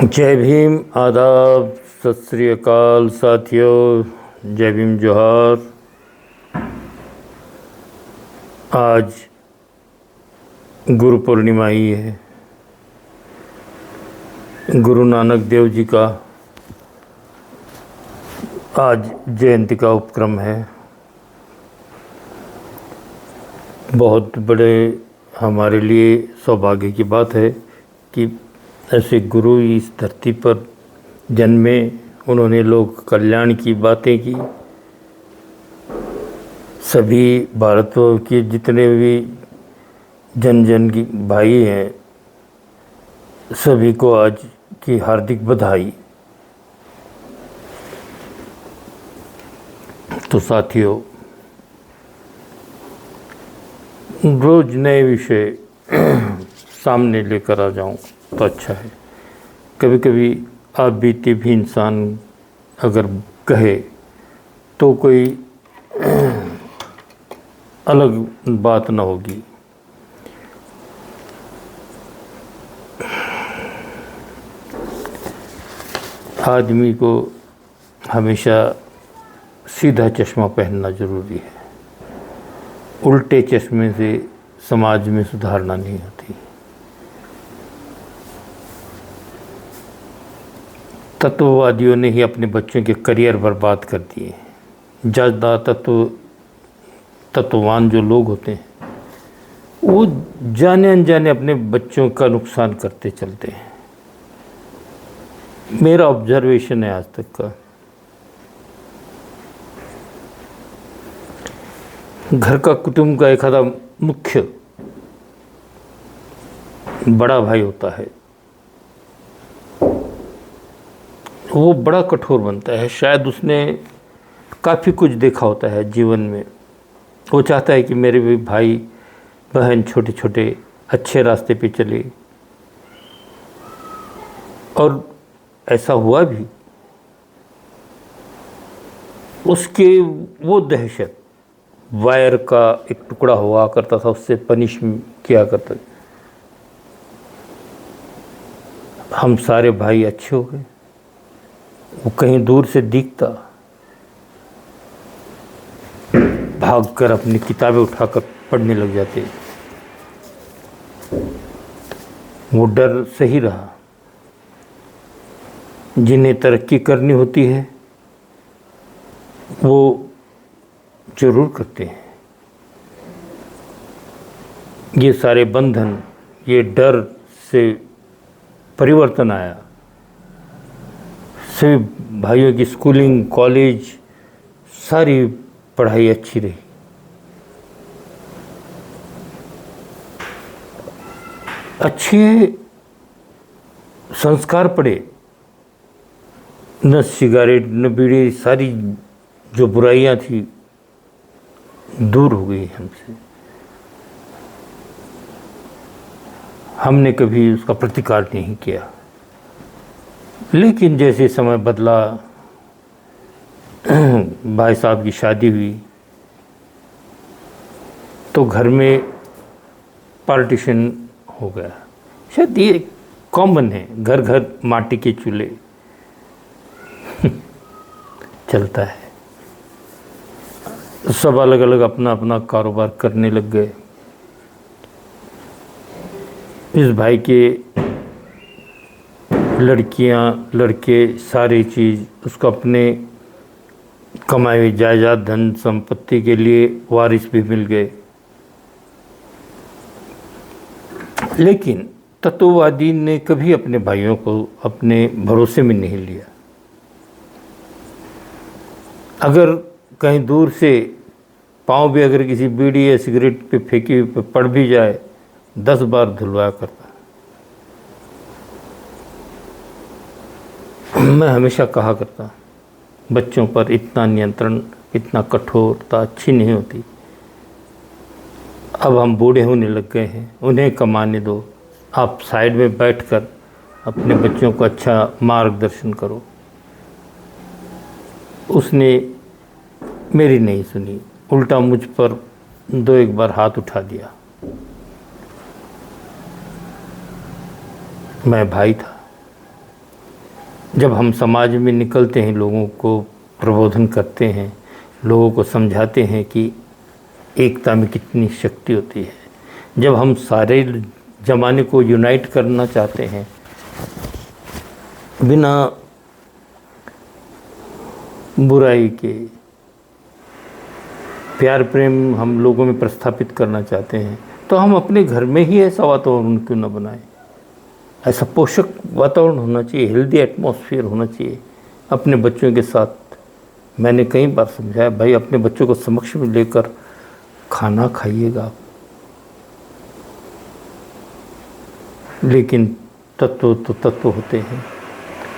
जय भीम, आदाब, सत श्री अकाल साथियों। जय भीम, जोहार। आज गुरु पूर्णिमा ही है। गुरु नानक देव जी का आज जयंती का उपक्रम है। बहुत बड़े हमारे लिए सौभाग्य की बात है कि ऐसे गुरु इस धरती पर जन्मे। उन्होंने लोक कल्याण की बातें की। सभी भारत के जितने भी जन जन की भाई हैं, सभी को आज की हार्दिक बधाई। तो साथियों, रोज नए विषय सामने लेकर आ जाऊं तो अच्छा है। कभी कभी आप बीते भी इंसान अगर कहे तो कोई अलग बात ना होगी। आदमी को हमेशा सीधा चश्मा पहनना ज़रूरी है। उल्टे चश्मे से समाज में सुधारना नहीं होती। तत्ववादियों ने ही अपने बच्चों के करियर बर्बाद कर दिए। ज़्यादा तत्ववान जो लोग होते हैं वो जाने अनजाने अपने बच्चों का नुकसान करते चलते हैं। मेरा ऑब्जर्वेशन है आज तक का। घर का कुटुंब का एक आधा मुख्य बड़ा भाई होता है, वो बड़ा कठोर बनता है। शायद उसने काफ़ी कुछ देखा होता है जीवन में। वो चाहता है कि मेरे भी भाई बहन छोटे छोटे अच्छे रास्ते पे चले, और ऐसा हुआ भी। उसके वो दहशत, वायर का एक टुकड़ा हुआ करता था, उससे पनिश किया करता। हम सारे भाई अच्छे हो गए। वो कहीं दूर से दिखता, भागकर अपनी किताबें उठाकर पढ़ने लग जाते। वो डर सही रहा। जिन्हें तरक्की करनी होती है वो जरूर करते हैं। ये सारे बंधन, ये डर से परिवर्तन आया। सभी भाइयों की स्कूलिंग, कॉलेज, सारी पढ़ाई अच्छी रही। अच्छे संस्कार पड़े। न सिगारेट न बीड़ी, सारी जो बुराइयां थी दूर हो गई हमसे। हमने कभी उसका प्रतिकार नहीं किया। लेकिन जैसे समय बदला, भाई साहब की शादी हुई तो घर में पार्टीशन हो गया। शायद ये कॉमन है, घर घर माटी के चूल्हे चलता है। सब अलग अलग अपना अपना कारोबार करने लग गए। इस भाई के लड़कियां, लड़के, सारी चीज़ उसको अपने कमाई हुई जायदाद, धन संपत्ति के लिए वारिस भी मिल गए। लेकिन तत्ववादी ने कभी अपने भाइयों को अपने भरोसे में नहीं लिया। अगर कहीं दूर से पाँव भी अगर किसी बीड़ी या सिगरेट पे फेंकी हुई पे पड़ भी जाए, 10 बार धुलवाया करता। मैं हमेशा कहा करता, बच्चों पर इतना नियंत्रण, इतना कठोरता अच्छी नहीं होती। अब हम बूढ़े होने लग गए हैं, उन्हें कमाने दो। आप साइड में बैठकर अपने बच्चों को अच्छा मार्गदर्शन करो। उसने मेरी नहीं सुनी, उल्टा मुझ पर 2-1 बार हाथ उठा दिया। मैं भाई था, जब हम समाज में निकलते हैं, लोगों को प्रबोधन करते हैं, लोगों को समझाते हैं कि एकता में कितनी शक्ति होती है, जब हम सारे ज़माने को यूनाइट करना चाहते हैं, बिना बुराई के प्यार प्रेम हम लोगों में प्रस्थापित करना चाहते हैं, तो हम अपने घर में ही ऐसा वातावरण क्यों न बनाएं। ऐसा पोषक वातावरण होना चाहिए, हेल्दी एटमॉस्फेयर होना चाहिए अपने बच्चों के साथ। मैंने कई बार समझाया, भाई अपने बच्चों को समक्ष में लेकर खाना खाइएगा, लेकिन तत्व तो तत्व होते हैं,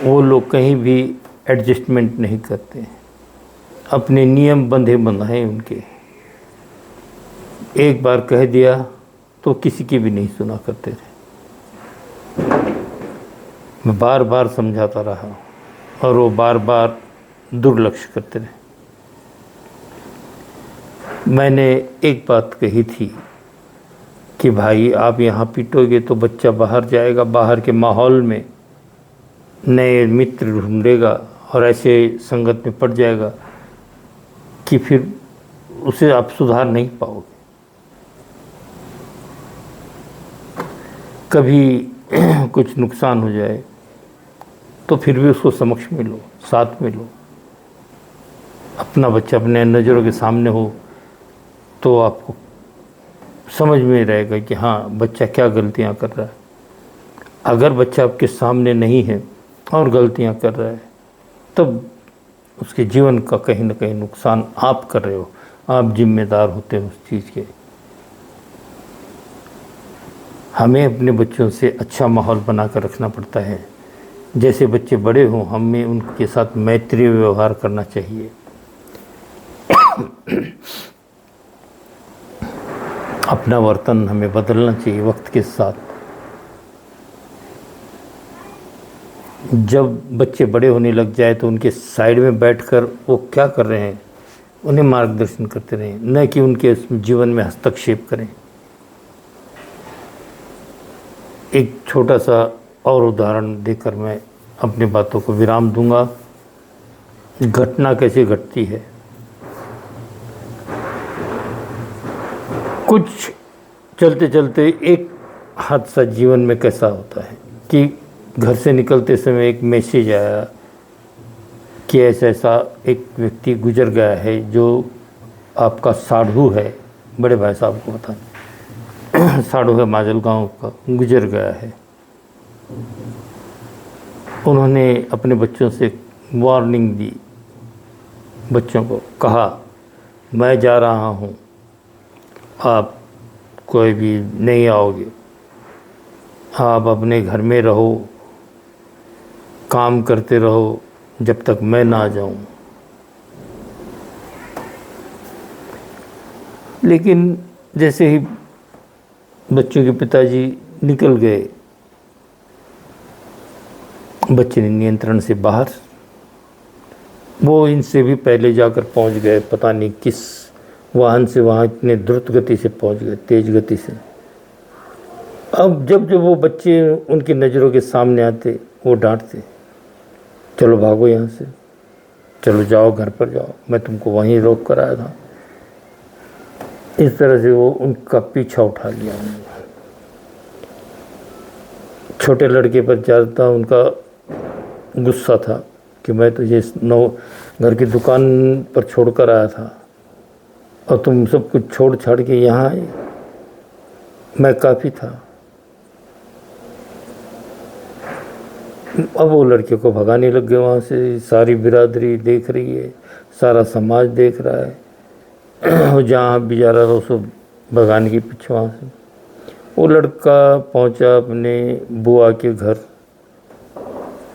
वो लोग कहीं भी एडजस्टमेंट नहीं करते, अपने नियम बंधे बंधाए उनके। एक बार कह दिया तो किसी की भी नहीं सुना करते थे। मैं बार बार समझाता रहा और वो बार बार दुर्लक्ष्य करते रहे। मैंने एक बात कही थी कि भाई आप यहाँ पीटोगे तो बच्चा बाहर जाएगा, बाहर के माहौल में नए मित्र ढूंढेगा और ऐसे संगत में पड़ जाएगा कि फिर उसे आप सुधार नहीं पाओगे। कभी कुछ नुकसान हो जाए तो फिर भी उसको समक्ष में लो, साथ में लो। अपना बच्चा अपने नज़रों के सामने हो तो आपको समझ में रहेगा कि हाँ बच्चा क्या गलतियाँ कर रहा है। अगर बच्चा आपके सामने नहीं है और गलतियाँ कर रहा है, तब उसके जीवन का कहीं ना कहीं नुकसान आप कर रहे हो, आप जिम्मेदार होते हो उस चीज़ के। हमें अपने बच्चों से अच्छा माहौल बना कर रखना पड़ता है। जैसे बच्चे बड़े हों, हमें उनके साथ मैत्रीय व्यवहार करना चाहिए। अपना वर्तन हमें बदलना चाहिए वक्त के साथ। जब बच्चे बड़े होने लग जाए तो उनके साइड में बैठकर वो क्या कर रहे हैं उन्हें मार्गदर्शन करते रहें, न कि उनके जीवन में हस्तक्षेप करें। एक छोटा सा और उदाहरण देकर मैं अपनी बातों को विराम दूंगा। घटना कैसे घटती है। कुछ चलते चलते एक हादसा जीवन में कैसा होता है कि घर से निकलते समय एक मैसेज आया कि ऐसा ऐसा एक व्यक्ति गुजर गया है जो आपका साढ़ू है, बड़े भाई साहब को बताएं, साढ़ू है माजलगांव का, गुजर गया है। उन्होंने अपने बच्चों से वार्निंग दी, बच्चों को कहा मैं जा रहा हूँ, आप कोई भी नहीं आओगे, आप अपने घर में रहो, काम करते रहो जब तक मैं ना आ जाऊँ। लेकिन जैसे ही बच्चों के पिताजी निकल गए, बच्चे नियंत्रण से बाहर, वो इनसे भी पहले जाकर पहुंच गए, पता नहीं किस वाहन से वहाँ इतने द्रुत गति से पहुंच गए, तेज गति से। अब जब वो बच्चे उनकी नज़रों के सामने आते, वो डांटते, चलो भागो यहाँ से, चलो जाओ घर पर जाओ, मैं तुमको वहीं रोक कर आया था। इस तरह से वो उनका पीछा उठा लिया। छोटे लड़के पर ज़्यादा उनका गुस्सा था कि मैं तुझे घर की दुकान पर छोड़कर आया था और तुम सब कुछ छोड़ छाड़ के यहाँ आए, मैं काफ़ी था। अब वो लड़के को भगाने लग गए वहाँ से। सारी बिरादरी देख रही है, सारा समाज देख रहा है, और जहाँ भी जा रहा था उसको भगाने के पीछे वहाँ से। वो लड़का पहुँचा अपने बुआ के घर।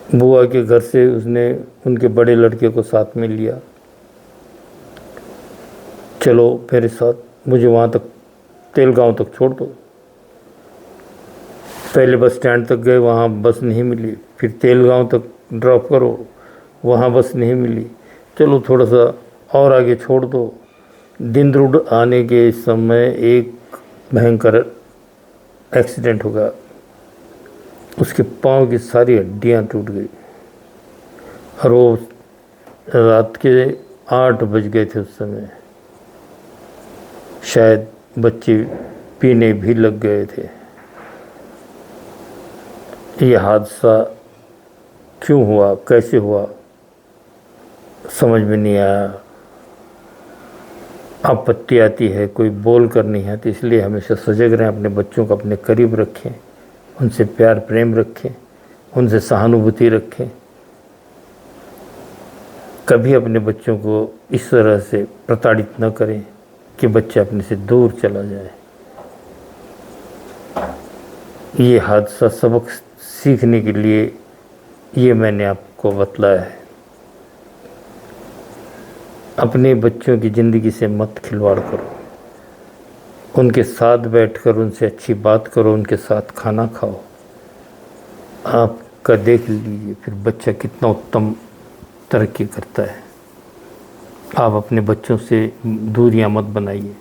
बुआ के घर से उसने उनके बड़े लड़के को साथ में लिया, चलो मेरे साथ, मुझे वहाँ तक तेलगांव तक छोड़ दो। पहले बस स्टैंड तक गए, वहाँ बस नहीं मिली, फिर तेलगांव तक ड्रॉप करो, वहाँ बस नहीं मिली, चलो थोड़ा सा और आगे छोड़ दो। दिनदुरुड आने के समय एक भयंकर एक्सीडेंट हो गया, उसके पाँव की सारी हड्डियाँ टूट गई। रोज रात के 8 बज गए थे उस समय, शायद बच्चे पीने भी लग गए थे। ये हादसा क्यों हुआ, कैसे हुआ, समझ में नहीं आया। आपत्ति आती है, कोई बोल कर नहीं आती, इसलिए हमेशा सजग रहें, अपने बच्चों को अपने करीब रखें, उनसे प्यार प्रेम रखें, उनसे सहानुभूति रखें। कभी अपने बच्चों को इस तरह से प्रताड़ित न करें कि बच्चा अपने से दूर चला जाए। ये हादसा सबक सीखने के लिए ये मैंने आपको बतलाया है। अपने बच्चों की ज़िंदगी से मत खिलवाड़ करो, उनके साथ बैठकर उनसे अच्छी बात करो, उनके साथ खाना खाओ। आपका देख लीजिए फिर बच्चा कितना उत्तम तरक्की करता है। आप अपने बच्चों से दूरियां मत बनाइए,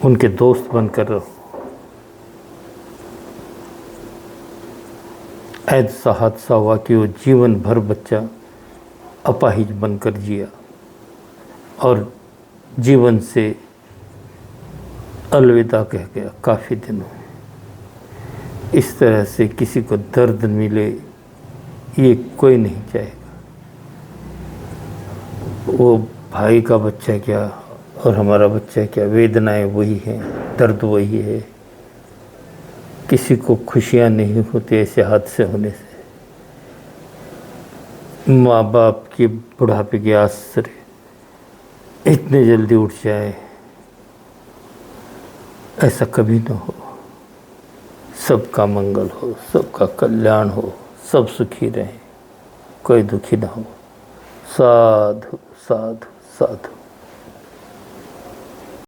उनके दोस्त बनकर रहो। ऐसा हादसा हुआ कि वो जीवन भर बच्चा अपाहिज बनकर जिया और जीवन से अलविदा कह गया काफ़ी दिनों। इस तरह से किसी को दर्द मिले ये कोई नहीं चाहेगा। वो भाई का बच्चा क्या और हमारा बच्चा क्या, वेदनाएं वही हैं, दर्द वही है। किसी को खुशियाँ नहीं होती ऐसे हादसे होने से। माँ बाप के बुढ़ापे के आसरे इतने जल्दी उठ जाए, ऐसा कभी न हो। सबका मंगल हो, सबका कल्याण हो, सब सुखी रहें, कोई दुखी ना हो। साधु साधु साधु।